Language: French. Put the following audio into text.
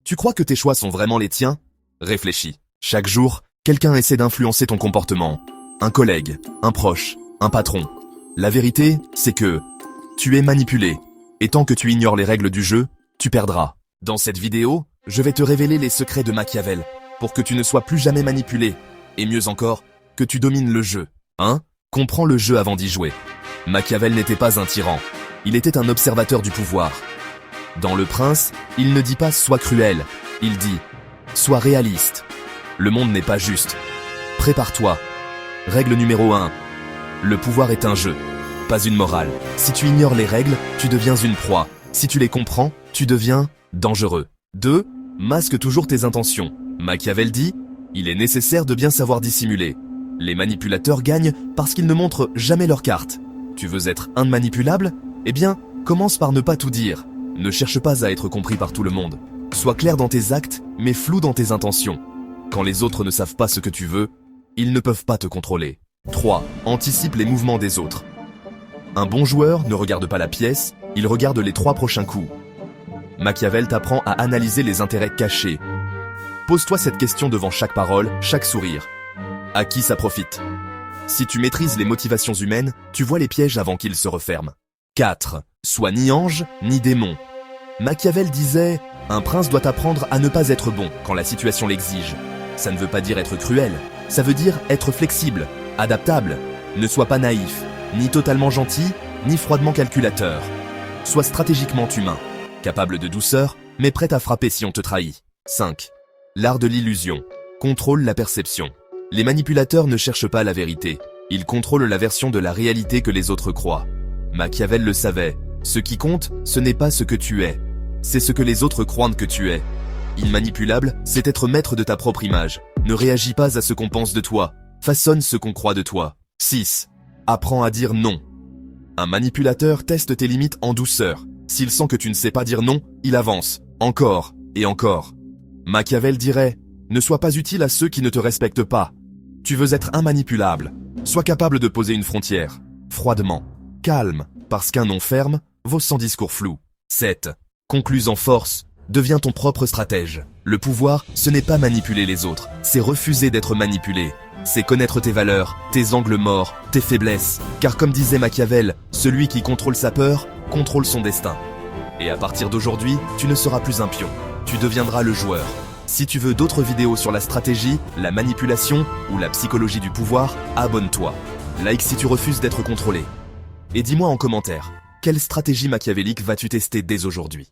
Tu crois que tes choix sont vraiment les tiens? Réfléchis. Chaque jour, quelqu'un essaie d'influencer ton comportement. Un collègue, un proche, un patron. La vérité, c'est que tu es manipulé. Et tant que tu ignores les règles du jeu, tu perdras. Dans cette vidéo, je vais te révéler les secrets de Machiavel, pour que tu ne sois plus jamais manipulé. Et mieux encore, que tu domines le jeu. Comprends le jeu avant d'y jouer. Machiavel n'était pas un tyran. Il était un observateur du pouvoir. Dans Le Prince, il ne dit pas « sois cruel », il dit « sois réaliste ». Le monde n'est pas juste. Prépare-toi. Règle numéro 1. Le pouvoir est un jeu, pas une morale. Si tu ignores les règles, tu deviens une proie. Si tu les comprends, tu deviens dangereux. 2. Masque toujours tes intentions. Machiavel dit « il est nécessaire de bien savoir dissimuler ». Les manipulateurs gagnent parce qu'ils ne montrent jamais leurs cartes. Tu veux être immanipulable? Eh bien, commence par ne pas tout dire. Ne cherche pas à être compris par tout le monde. Sois clair dans tes actes, mais flou dans tes intentions. Quand les autres ne savent pas ce que tu veux, ils ne peuvent pas te contrôler. 3. Anticipe les mouvements des autres. Un bon joueur ne regarde pas la pièce, il regarde les 3 prochains coups. Machiavel t'apprend à analyser les intérêts cachés. Pose-toi cette question devant chaque parole, chaque sourire. À qui ça profite? Si tu maîtrises les motivations humaines, tu vois les pièges avant qu'ils se referment. 4. Sois ni ange, ni démon. Machiavel disait « Un prince doit apprendre à ne pas être bon quand la situation l'exige ». Ça ne veut pas dire être cruel, ça veut dire être flexible, adaptable. Ne sois pas naïf, ni totalement gentil, ni froidement calculateur. Sois stratégiquement humain, capable de douceur, mais prêt à frapper si on te trahit. 5. L'art de l'illusion. Contrôle la perception. Les manipulateurs ne cherchent pas la vérité. Ils contrôlent la version de la réalité que les autres croient. Machiavel le savait. Ce qui compte, ce n'est pas ce que tu es. C'est ce que les autres croient que tu es. Immanipulable, c'est être maître de ta propre image. Ne réagis pas à ce qu'on pense de toi. Façonne ce qu'on croit de toi. 6. Apprends à dire non. Un manipulateur teste tes limites en douceur. S'il sent que tu ne sais pas dire non, il avance. Encore et encore. Machiavel dirait « Ne sois pas utile à ceux qui ne te respectent pas. Tu veux être immanipulable. Sois capable de poser une frontière. Froidement. Calme, parce qu'un non ferme vaut 100 discours flous. 7. Concluse en force. Deviens ton propre stratège. Le pouvoir, ce n'est pas manipuler les autres, c'est refuser d'être manipulé. C'est connaître tes valeurs, tes angles morts, tes faiblesses. Car comme disait Machiavel, celui qui contrôle sa peur, contrôle son destin. Et à partir d'aujourd'hui, tu ne seras plus un pion. Tu deviendras le joueur. Si tu veux d'autres vidéos sur la stratégie, la manipulation ou la psychologie du pouvoir, abonne-toi. Like si tu refuses d'être contrôlé. Et dis-moi en commentaire, quelle stratégie machiavélique vas-tu tester dès aujourd'hui?